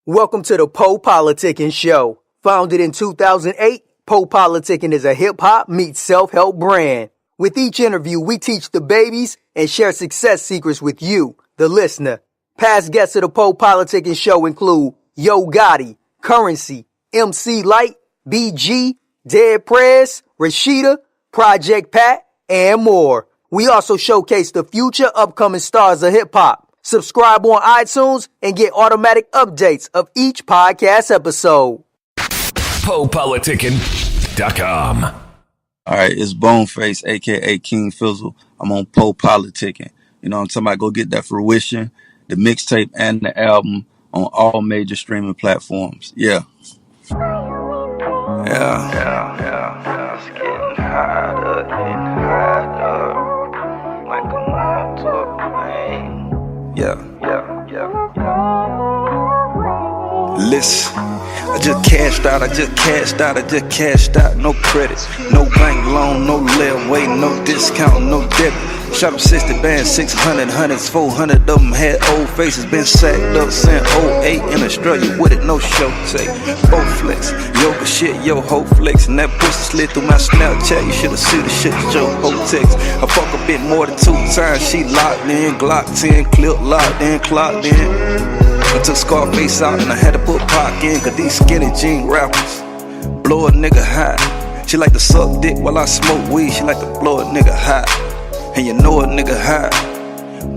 Welcome to the Politicking Show. Founded in 2008, Politicking is a hip-hop meets self-help brand. With each interview, we teach the babies and share success secrets with you, the listener. Past guests of the Politicking Show include Yo Gotti, Currency, MC Light, BG, Dead Prez, Rashida, Project Pat, and more. We also showcase the future upcoming stars of hip-hop. Subscribe on iTunes and get automatic updates of each podcast episode. politicking.com. All right, it's Boneface, a.k.a. King Fizzle. I'm on Politicking. You know what I'm talking about? Go get that fruition, the mixtape and the album on all major streaming platforms. Yeah. It's getting harder and harder. Like a motor plane. Yeah. Listen, I just cashed out, no credit, no bank loan, no layaway, no discount, no debit. Shot up 60 bands, 600, hundreds, 400 of them had old faces, been sacked up since 08 in Australia with it, no show take. Bowflex, yoga shit, yo ho flex, and that pussy slid through my Snapchat. You should've seen the shit that your ho text. I fuck a bit more than 2 times, she locked in, Glock 10, clip locked in, clocked in. I took Scarface out and I had to put Pac in, cause these skinny jean rappers blow a nigga high. She like to suck dick while I smoke weed, she like to blow a nigga high. And you know a nigga high.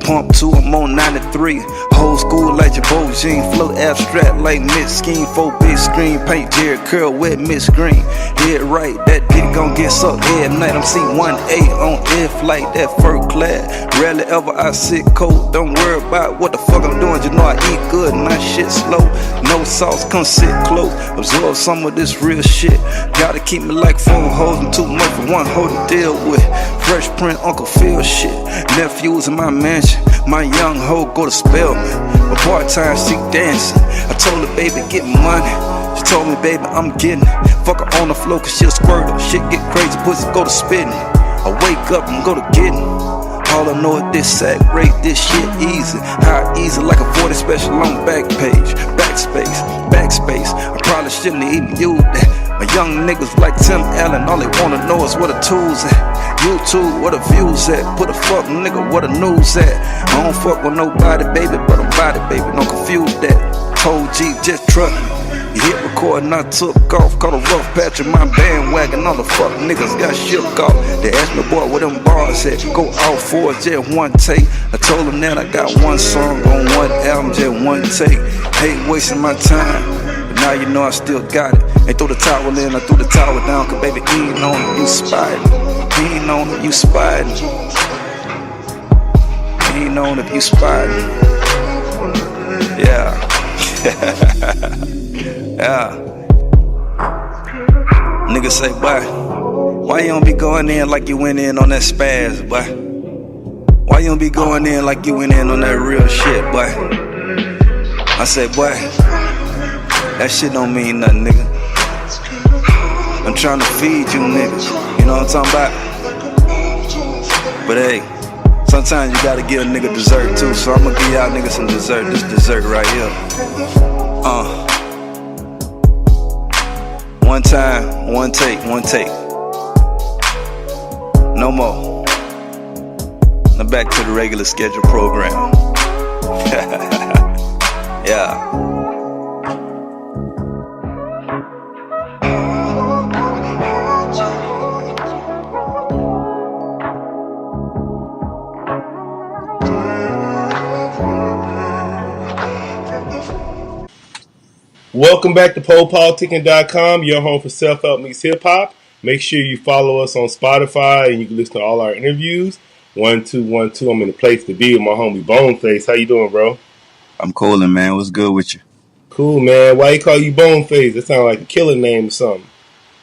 Pump 2, I'm on 93. Whole school like your Bo Jean. Float abstract like mid scheme. 4 big screen. Paint Jerry curl wet mid screen. Head right, that dick gon' get sucked every night. I'm C1A on air flight, that first class. Rarely ever I sit cold. Don't worry about what the fuck I'm doing. You know I eat good and my shit slow. No sauce, come sit close. Absorb some of this real shit. Gotta keep me like 4 hoes and too much for one hoe to deal with. Fresh print, Uncle Phil shit. Nephews in my mansion. My young hoe go to Spelman. But part-time she dancing. I told her, baby, get money. She told me, baby, I'm getting it. Fuck her on the floor cause she'll squirt her. Shit get crazy, pussy go to spitting. I wake up and go to getting. All I know is this sack rate, this shit easy. How easy, like a 40 special on back page. Backspace. I probably shouldn't have even used that. My young niggas like Tim Allen, all they wanna know is where the tools at. YouTube, where the views at. Put a fuck nigga, where the news at. I don't fuck with nobody, baby, but I'm body, baby, don't confuse that. Told G, just truck me. You hit record and I took off. Caught a rough patch in my bandwagon. All the fuck niggas got shook off. They asked me, boy, where them bars at? Go out for it, just one take. I told them that I got one song on one album, just one take. Hate wasting my time, but now you know I still got it. Ain't throw the towel in, I threw the towel down. Cause baby, he ain't on it, you spied. He ain't on it, you spied. He ain't on it, you spied. Yeah. Yeah. Niggas say, boy, why you don't be going in like you went in on that spaz, boy? Why you don't be going in like you went in on that real shit, boy? I said, boy, that shit don't mean nothing, nigga. I'm trying to feed you niggas, you know what I'm talking about? But hey, sometimes you gotta give a nigga dessert too, so I'ma give y'all niggas some dessert. This dessert right here. One time, one take. No more. Now back to the regular schedule program. Yeah. Welcome back to politicking.com, your home for self-help meets hip-hop. Make sure you follow us on Spotify and you can listen to all our interviews. 1212, I'm in the place to be with my homie Boneface. How you doing, bro? I'm coolin', man. What's good with you? Cool, man. Why you call you Boneface? That sounds like a killer name or something.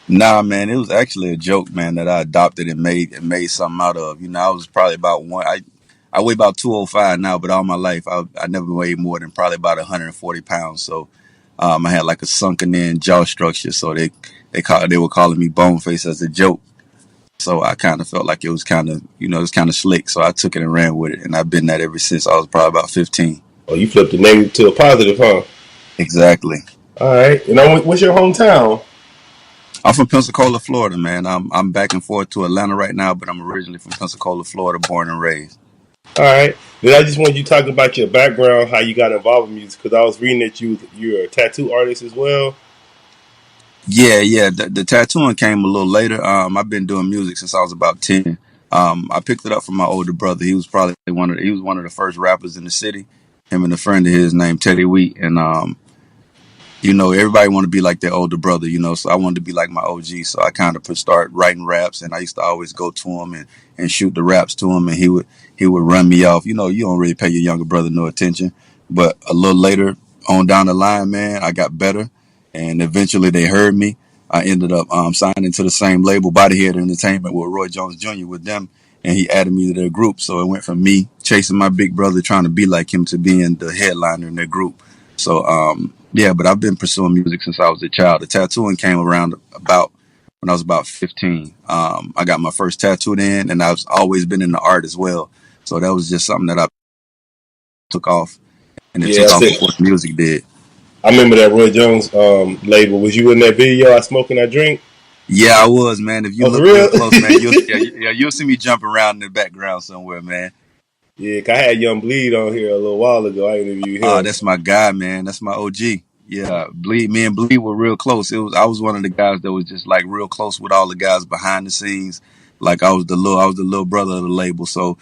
Nah, man, it was actually a joke, man, that I adopted and made something out of. You know, I was probably about I weigh about 205 now, but all my life I never weighed more than probably about 140 pounds. So I had like a sunken in jaw structure, so they were calling me Boneface as a joke. So I kind of felt like it was kind of, it was kind of slick. So I took it and ran with it, and I've been that ever since I was probably about 15. Oh, you flipped the negative to a positive, huh? Exactly. All right. And what's your hometown? I'm from Pensacola, Florida, man. I'm back and forth to Atlanta right now, but I'm originally from Pensacola, Florida, born and raised. All right. Then I just want you to talk about your background, how you got involved in music, because I was reading that you're a tattoo artist as well. Yeah, yeah. The tattooing came a little later. I've been doing music since I was about 10. I picked it up from my older brother. He was probably he was one of the first rappers in the city. Him and a friend of his named Teddy Wheat, and everybody want to be like their older brother, so I wanted to be like my OG. So I kind of start writing raps, and I used to always go to him and shoot the raps to him, and he would run me off. You don't really pay your younger brother no attention. But a little later on down the line, man, I got better, and eventually they heard me. I ended up signing to the same label, Bodyhead Entertainment, with Roy Jones Jr. with them, and he added me to their group. So it went from me chasing my big brother, trying to be like him, to being the headliner in their group. So yeah, but I've been pursuing music since I was a child. The tattooing came around about when I was about 15. I got my first tattoo then, and I've always been in the art as well. So that was just something that I took off, and it Yeah, took I off said before the music did. I remember that Roy Jones label. Was you in that video? I smoke and I drink. Yeah, I was, man. If you Oh, for look real real? close, man, you'll see me jumping around in the background somewhere, man. Yeah, 'cause I had Young Bleed on here a little while ago. I interviewed him. That's my guy, man. That's my OG. Yeah, me and Bleed were real close. I was one of the guys that was just like real close with all the guys behind the scenes. Like I was the little brother of the label. So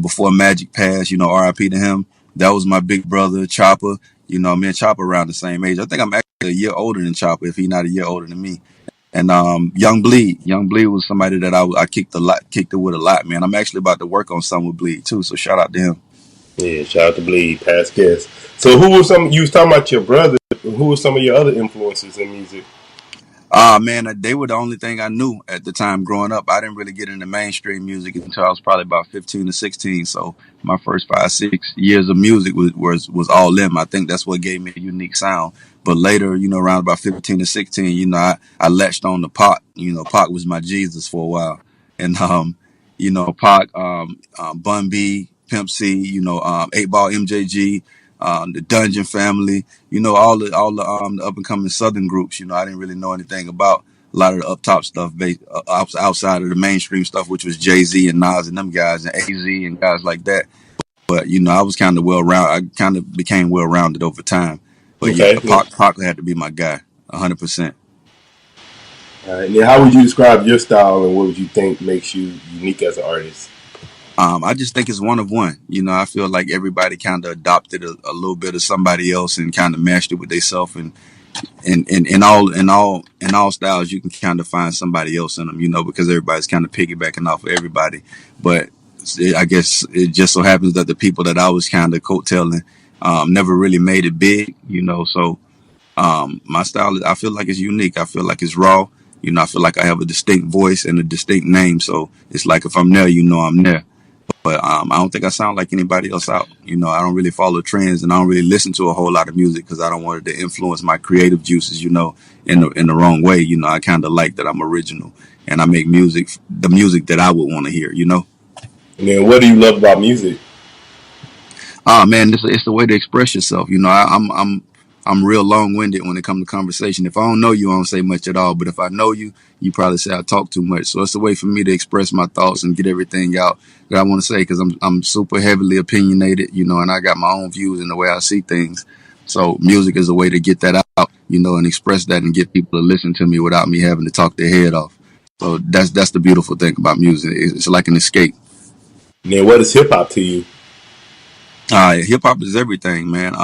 before Magic passed, R.I.P. to him. That was my big brother, Chopper. Me and Chopper around the same age. I think I'm actually a year older than Chopper, if he's not a year older than me. And Young Bleed was somebody that I kicked it with a lot, man. I'm actually about to work on something with Bleed too. So shout out to him. Yeah, shout out to Bleed, past guest. So who was some? You was talking about your brother. Who were some of your other influences in music? Ah, man, they were the only thing I knew at the time growing up. I didn't really get into mainstream music until I was probably about 15 to 16. So my first 5, 6 years of music was all them. I think that's what gave me a unique sound. But later, around about 15 to 16, I latched on to Pac. Pac was my Jesus for a while. And, Pac, Bun B, Pimp C, 8 Ball MJG, the Dungeon Family, all the up and coming Southern groups. I didn't really know anything about a lot of the up top stuff outside of the mainstream stuff, which was Jay-Z and Nas and them guys and AZ and guys like that. But I was kind of well rounded. I kind of became well rounded over time. But yeah, Okay. Yeah. Pac had to be my guy, 100%. All right. Now, how would you describe your style, and what would you think makes you unique as an artist? I just think it's one of one. I feel like everybody kind of adopted a little bit of somebody else and kind of mashed it with themselves, and in all styles you can kind of find somebody else in them, because everybody's kind of piggybacking off of everybody. But I guess it just so happens that the people that I was kind of coattailing never really made it big, so my style, I feel like it's unique. I feel like it's raw. I feel like I have a distinct voice and a distinct name, so it's like if I'm there, I'm there. But I don't think I sound like anybody else out. I don't really follow trends, and I don't really listen to a whole lot of music because I don't want it to influence my creative juices, in the wrong way. I kind of like that I'm original, and I make the music that I would want to hear. And then, what do you love about music? Man, it's the way to express yourself. I'm real long winded when it comes to conversation. If I don't know you, I don't say much at all. But if I know you, you probably say I talk too much. So it's a way for me to express my thoughts and get everything out that I want to say, because I'm super heavily opinionated, and I got my own views and the way I see things. So music is a way to get that out, and express that and get people to listen to me without me having to talk their head off. So that's the beautiful thing about music. It's like an escape. And then, what is hip hop to you? Hip hop is everything, man.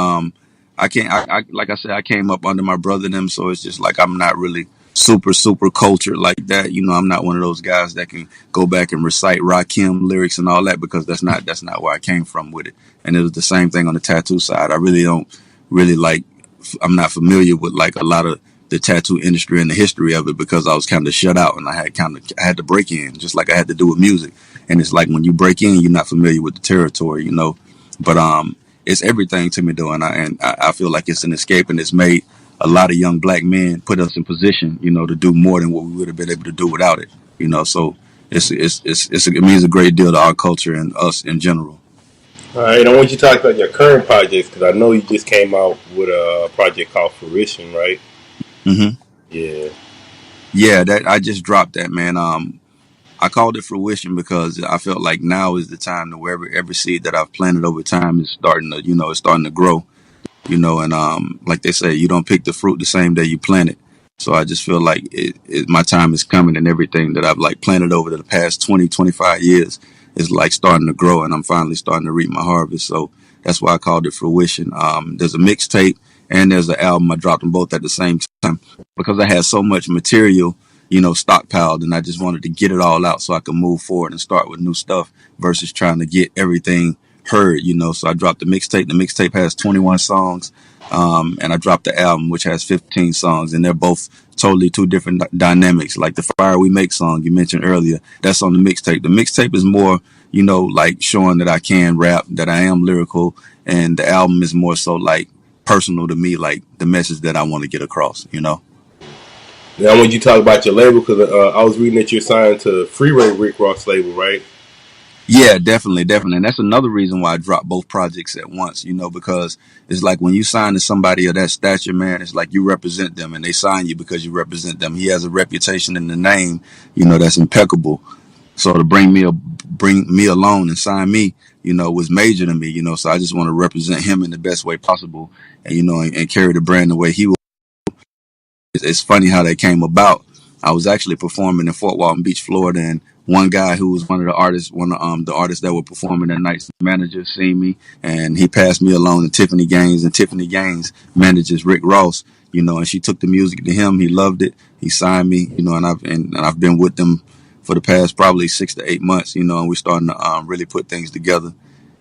I can't. Like I said, I came up under my brother and them, so it's just like I'm not really super cultured like that. I'm not one of those guys that can go back and recite Rakim lyrics and all that, because that's not where I came from with it. And it was the same thing on the tattoo side. I really don't really like. I'm not familiar with like a lot of the tattoo industry and the history of it, because I was kind of shut out, and I had to break in, just like I had to do with music. And it's like when you break in, you're not familiar with the territory. But it's everything to me though, and I feel like it's an escape, and it's made a lot of young black men, put us in position, to do more than what we would have been able to do without it. So it means a great deal to our culture and us in general. All right, I want you to talk about your current projects because I know you just came out with a project called Fruition, right? Hmm. Yeah. Yeah, that I just dropped that, man. I called it fruition because I felt like now is the time to where every seed that I've planted over time is starting to, it's starting to grow. And like they say, you don't pick the fruit the same day you plant it. So I just feel like my time is coming, and everything that I've like planted over the past 20, 25 years is like starting to grow, and I'm finally starting to reap my harvest. So that's why I called it fruition. There's a mixtape and there's an album. I dropped them both at the same time because I had so much material, stockpiled, and I just wanted to get it all out so I could move forward and start with new stuff versus trying to get everything heard. So I dropped the mixtape. The mixtape has 21 songs. And I dropped the album, which has 15 songs, and they're both totally two different dynamics. Like the Fire We Make song you mentioned earlier, that's on the mixtape. The mixtape is more, like showing that I can rap, that I am lyrical, and the album is more so like personal to me, like the message that I want to get across. Now I want you to talk about your label because I was reading that you're signed to Freeway Rick Ross label, right? Yeah, definitely, definitely. And that's another reason why I dropped both projects at once, because it's like when you sign to somebody of that stature, man, it's like you represent them and they sign you because you represent them. He has a reputation in the name, that's impeccable. So to bring me along and sign me, was major to me. So I just want to represent him in the best way possible and carry the brand the way he. It's funny how that came about. I was actually performing in Fort Walton Beach, Florida, and one guy who was one of the artists, one of the artists that were performing that night's manager, seen me, and he passed me along to Tiffany Gaines, and Tiffany Gaines manages Rick Ross, and she took the music to him. He loved it. He signed me, and I've been with them for the past probably 6 to 8 months, and we're starting to really put things together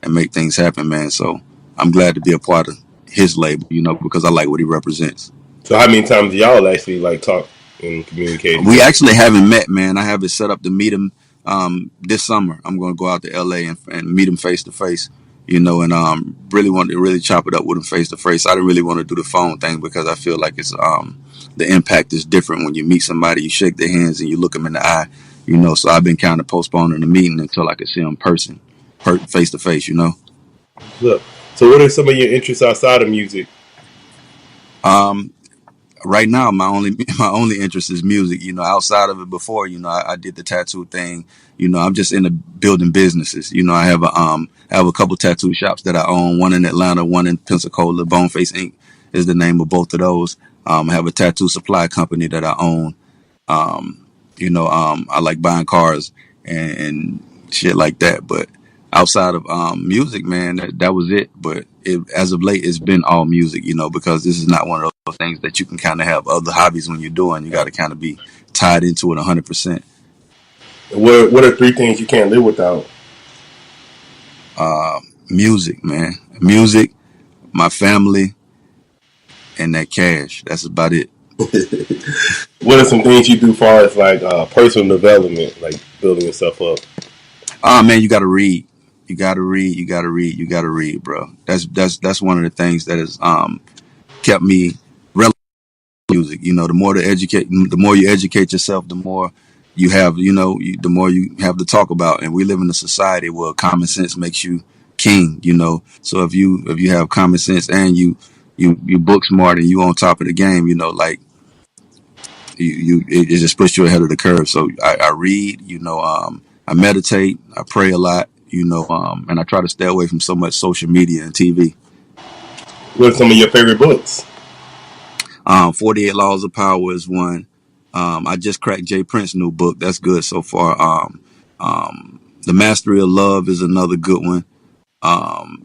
and make things happen, man. So I'm glad to be a part of his label, because I like what he represents. So how many times do y'all actually like talk and communicate We together? actually haven't met, man. I have it set up to meet him this summer. I'm going to go out to LA and meet him face to face, and really want to really chop it up with him face to face. I didn't really want to do the phone thing because I feel like it's the impact is different when you meet somebody, you shake their hands and you look them in the eye. So I've been kind of postponing the meeting until I could see him face to face. Look, so what are some of your interests outside of music? Um, right now my only my only interest is music. Outside of it before, I did the tattoo thing. I'm just into building businesses. I have a couple tattoo shops that I own, one in Atlanta, one in Pensacola. Boneface Inc. is the name of both of those. I have a tattoo supply company that I own. I like buying cars and shit like that. But outside of music, man, that was it. But as of late, it's been all music, because this is not one of those things that you can kind of have other hobbies when you're doing. You got to kind of be tied into it 100%. What are three things you can't live without? Music, man. Music, my family, and that cash. That's about it. What are some things you do far as like personal development, like building yourself up? Man, you got to read. You got to read. You got to read. You got to read, bro. That's one of the things that has kept me relevant to music. The more you educate yourself, the more you have, the more you have to talk about. And we live in a society where common sense makes you king. So if you have common sense and you book smart and you on top of the game, like it just puts you ahead of the curve. So I read, I meditate, I pray a lot, and I try to stay away from so much social media and TV. What are some of your favorite books? 48 Laws of Power is one. I just cracked Jay Prince's new book. That's good so far. The Mastery of Love is another good one.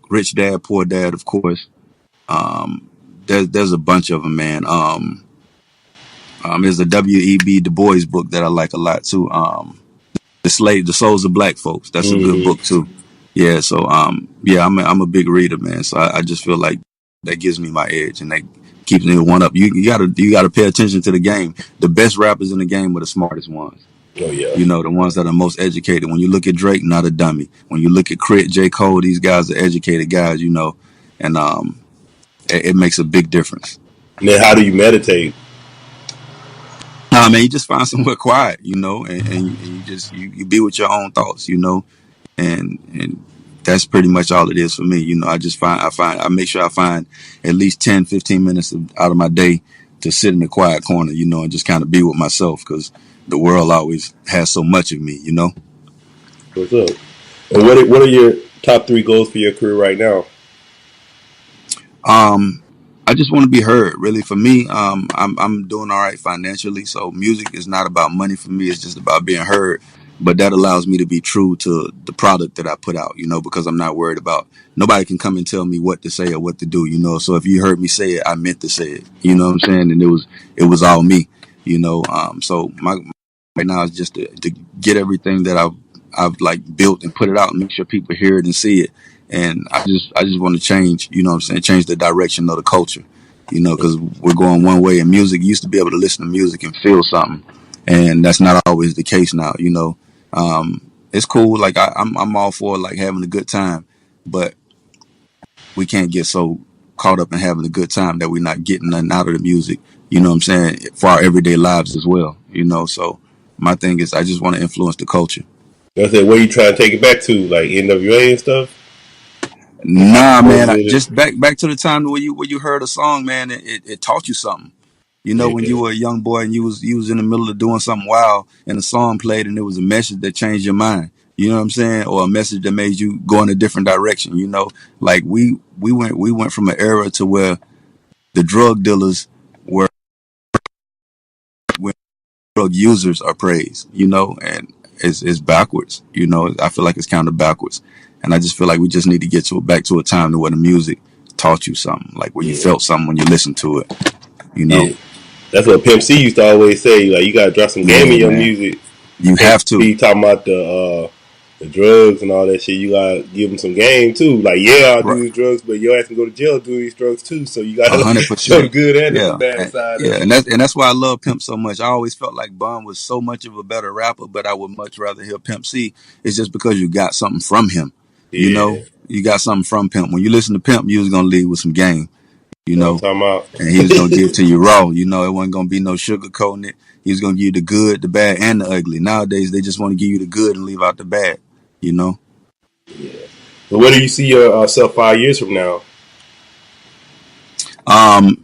Rich Dad, Poor Dad, of course. There's a bunch of them, man. There's a W.E.B. Du Bois book that I like a lot too. The Souls of Black Folks. That's a good book too. Yeah. So yeah, I'm a big reader, man. So I just feel like that gives me my edge and that keeps me one up. You gotta pay attention to the game. The best rappers in the game are the smartest ones. Oh yeah. The ones that are most educated. When you look at Drake, not a dummy. When you look at Crit, J. Cole, these guys are educated guys, and it makes a big difference. And then how do you meditate? Nah, man, you just find somewhere quiet, and you just you be with your own thoughts, and that's pretty much all it is for me. I make sure I find at least 10, 15 minutes out of my day to sit in a quiet corner, and just kind of be with myself, because the world always has so much of me. What's up? And what are your top 3 goals for your career right now? I just want to be heard. Really, for me, I'm doing all right financially. So music is not about money for me. It's just about being heard. But that allows me to be true to the product that I put out. Because I'm not worried about nobody can come and tell me what to say or what to do. So if you heard me say it, I meant to say it. You know what I'm saying? And it was all me. So my right now is just to get everything that I've like built and put it out and make sure people hear it and see it. And I just want to change, what I'm saying, change the direction of the culture, because we're going one way in music. You used to be able to listen to music and feel something, and that's not always the case now. It's cool. Like I'm all for like having a good time, but we can't get so caught up in having a good time that we're not getting nothing out of the music. You know what I'm saying? For our everyday lives as well. So my thing is I just want to influence the culture. I said, where you trying to take it back to, like NWA and stuff? Nah, Or man. is it? Just back to the time where you heard a song, man. It taught you something. When you Yeah, were a young boy and you was in the middle of doing something wild and a song played and it was a message that changed your mind. You know what I'm saying? Or a message that made you go in a different direction. Like we went from an era to where the drug dealers were when drug users are praised. And it's backwards. I feel like it's kind of backwards, and I just feel like we just need to get back to a time where the music taught you something, like where you yeah, felt something when you listened to it. You know? yeah. That's what Pimp C used to always say. Like, you gotta drop some game Yeah, in your man. music. You Can't have to. be talking about the drugs and all that shit. You gotta give them some game too. Like, yeah, I'll do Right. these drugs, but your ass can go to jail doing these drugs too. So you a gotta hundred show the percent. good and the Yeah, bad side yeah, of and it. that's why I love Pimp so much. I always felt like Bun was so much of a better rapper, but I would much rather hear Pimp C. It's just because you got something from him. Yeah, You got something from Pimp. When you listen to Pimp, you was gonna leave with some game. You what I'm know, talking about. and he was gonna give it to you raw. It wasn't gonna be no sugarcoating it. He was gonna give you the good, the bad, and the ugly. Nowadays, they just want to give you the good and leave out the bad. You know. Yeah. But where do you see yourself 5 years from now? Um,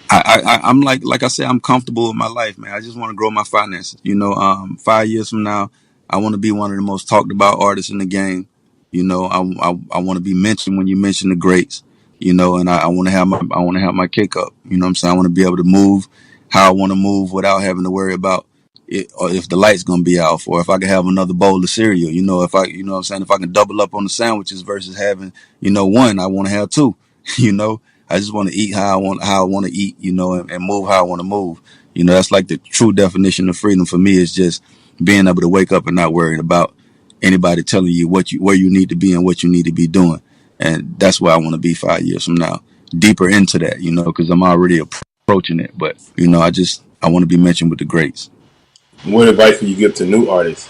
I'm like I said, I'm comfortable with my life, man. I just want to grow my finances. 5 years from now, I want to be one of the most talked about artists in the game. I want to be mentioned when you mention the greats. And I want to have my kick up. You know what I'm saying? I want to be able to move how I want to move without having to worry about it, or if the light's gonna be off, or if I can have another bowl of cereal. If I, what I'm saying, if I can double up on the sandwiches versus having, one, I want to have two. You know, I just want to eat how I want to eat, and move how I want to move. That's like the true definition of freedom for me, is just being able to wake up and not worrying about anybody telling you where you need to be and what you need to be doing. And that's where I want to be 5 years from now. Deeper into that, because I'm already approaching it. But I want to be mentioned with the greats. What advice would you give to new artists?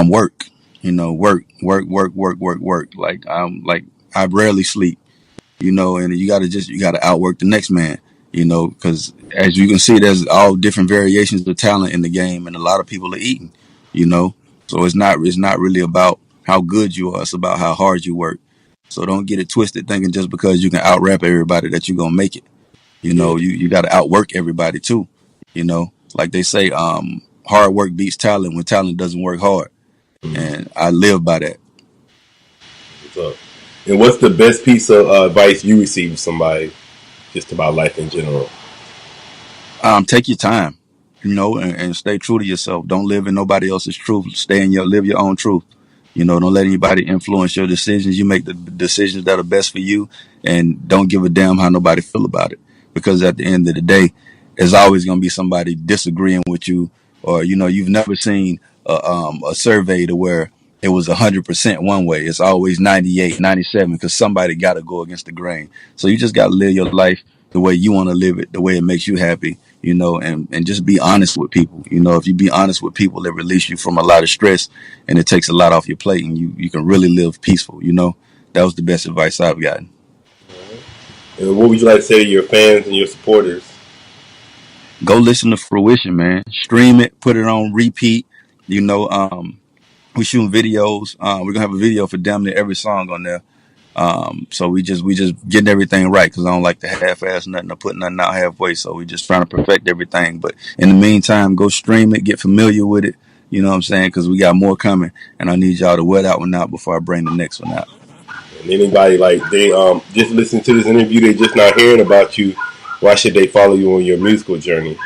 Work. Work, work, work, work, work, work. Like I rarely sleep. And you gotta outwork the next man, because as you can see, there's all different variations of talent in the game, and a lot of people are eating, you know. So it's not really about how good you are; it's about how hard you work. So don't get it twisted, thinking just because you can out rap everybody that you're gonna make it. Yeah, You gotta outwork everybody too. Like they say, hard work beats talent when talent doesn't work hard, and I live by that. what's up? And what's the best piece of advice you received from somebody just about life in general? Take your time, and stay true to yourself. Don't live in nobody else's truth. Live your own truth. Don't let anybody influence your decisions. You make the decisions that are best for you, and don't give a damn how nobody feel about it. Because at the end of the day, there's always going to be somebody disagreeing with you, or you've never seen a survey to where it was 100% one way. It's always 98, 97, because somebody got to go against the grain. So you just got to live your life the way you want to live it, the way it makes you happy, and just be honest with people. If you be honest with people, it release you from a lot of stress, and it takes a lot off your plate, and you can really live peaceful. That was the best advice I've gotten. And what would you like to say to your fans and your supporters? Go listen to Fruition, man. Stream it, put it on repeat. You know, um, We shooting videos. We're gonna have a video for damn near every song on there. So we just getting everything right because I don't like to half-ass nothing or put nothing out halfway. So we just trying to perfect everything. But in the meantime, go stream it, get familiar with it. You know what I'm saying? Because we got more coming, and I need y'all to wear that one out before I bring the next one out. And anybody like they just listen to this interview, they just not hearing about you. Why should they follow you on your musical journey?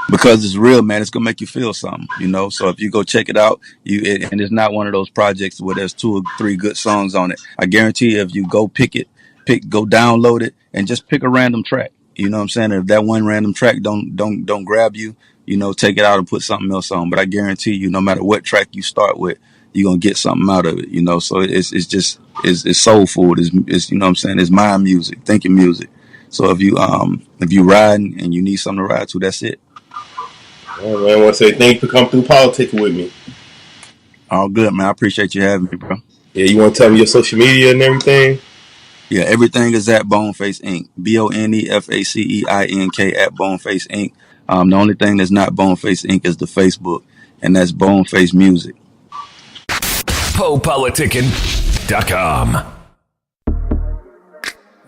Because it's real, man. It's gonna make you feel something, you know. So if you go check it out, and it's not one of those projects where there's 2 or 3 good songs on it. I guarantee you, if you go go download it, and just pick a random track. You know what I'm saying? If that one random track don't grab you, you know, take it out and put something else on. But I guarantee you, no matter what track you start with, you're gonna get something out of it. You know, so it's soul food. It's you know what I'm saying? It's mind music, thinking music. So if you riding and you need something to ride to, that's it. All right, man. I want to say thank you for coming through politicking with me. All good, man. I appreciate you having me, bro. Yeah, you want to tell me your social media and everything? Yeah, everything is at Boneface Inc. BONEFACEINK at Boneface Inc. The only thing that's not Boneface Inc. is the Facebook, and that's Boneface Music. politicking.com.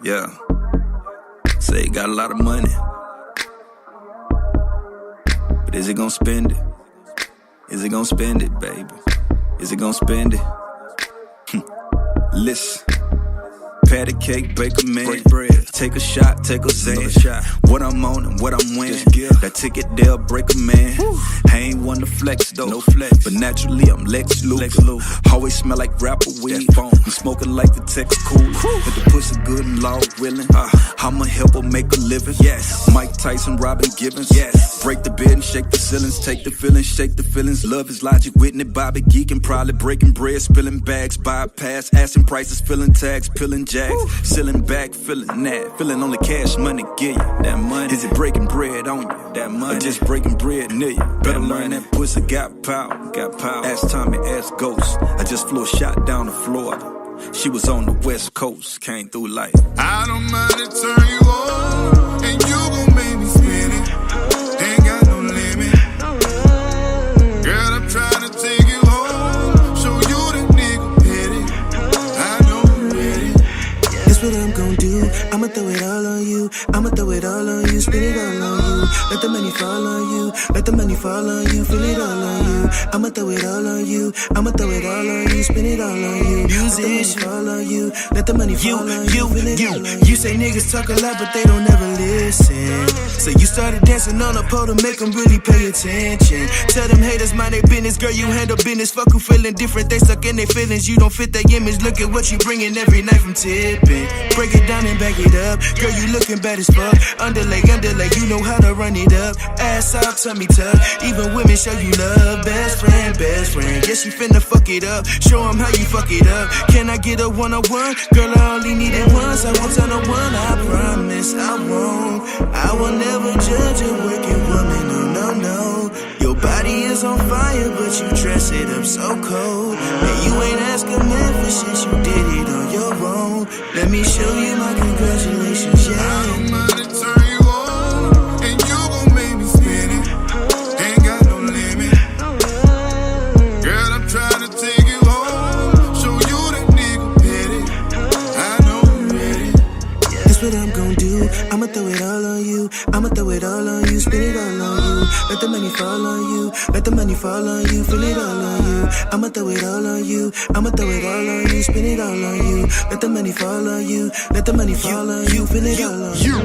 Yeah. Say you got a lot of money. But is it gonna spend it? Is it gonna spend it, baby? Is it gonna spend it? Listen. Patty cake, bake a man. Break bread. Take a shot, take a Zan. What I'm on and what I'm winning. That ticket they'll break a man. I ain't one to flex though. No flex. But naturally I'm Lex Luthor. Always smell like rapper weed. I'm smoking like the Texas cooler. But the pussy good and law willing. I'ma help her make a living. Yes. Mike Tyson, Robin Gibbons. Yes. Break the bed and shake the ceilings. Take the feelings, shake the feelings. Love is logic, Whitney, Bobby geeking. Probably breaking bread, spilling bags, bypass, asking prices, filling tags, peeling jacks. Selling back, feeling that. Feeling only cash money, give you that money. Is it breaking bread on you? That money. Or just breaking bread near you? Better learn that pussy got power. Got power. Ask Tommy, ask Ghost. I just flew a shot down to Florida. She was on the West Coast. Came through like I don't mind to turn you on, and you gon' make me spin it. Ain't got no limit. Girl, I'm trying to take you home, show you the nigga pity. I know I'm ready. That's what I'm gon' do. I'ma throw it all on you. I'ma throw it all on you. Spin it all on you. Let the money fall on you. Let the money fall on you. Feel it all on you. I'ma throw it all on you. I'ma throw it all on you. Spin it all on you. Let the money fall on you. Let the money fall on you. Feel it all on you. You say niggas talk a lot, but they don't ever listen. So you started dancing on a pole to make them really pay attention. Tell them haters mind their business. Girl, you handle business. Fuck who feeling different. They stuck in their feelings. You don't fit their image. Look at what you bringing every night from tipping. Break it down and back it up. Girl, you looking bad as fuck. Underlay, you know how to run it up. Ass out, tummy tuck. Even women show you love. Best friend, best friend. Guess you finna fuck it up. Show them how you fuck it up. Can I get a one-on-one? Girl, I only need it once. I won't tell no one. I promise I won't. I will never judge a working woman. No, no, no. Your body is on fire, but you dress it up so cold. Man, you ain't asking man for shit. You did it on your own. Let me show you my congratulations, yeah. I don't mind to turn you on, and you gon' make me spin it. Ain't got no limit. Girl, I'm trying to take you home, show you the nigga pity. I know I'm ready. That's what I'm gon' do. I'ma throw it all on you. I'ma throw it all on you. Spin it all on you. Let the money fall on you. Let the money fall on you. Feel it all on you. I'ma throw it all on you. I'ma throw it all on you. Spin it all on you. Let the money fall on you. Let the money fall on you. Feel it all on you.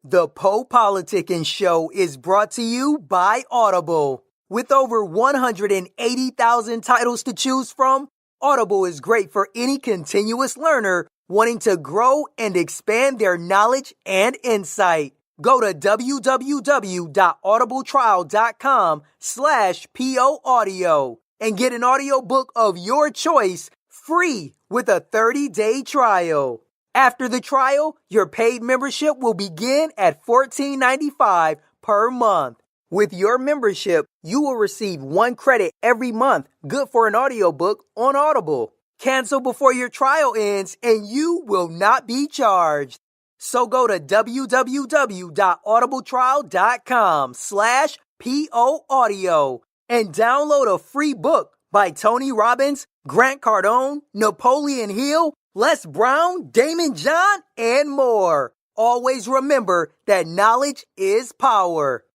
The Politicking Show is brought to you by Audible. With over 180,000 titles to choose from, Audible is great for any continuous learner wanting to grow and expand their knowledge and insight. Go to www.audibletrial.com/PO audio and get an audiobook of your choice free with a 30-day trial. After the trial, your paid membership will begin at $14.95 per month. With your membership, you will receive 1 credit every month, good for an audiobook on Audible. Cancel before your trial ends and you will not be charged. So go to www.audibletrial.com/PO audio and download a free book by Tony Robbins, Grant Cardone, Napoleon Hill, Les Brown, Damon John, and more. Always remember that knowledge is power.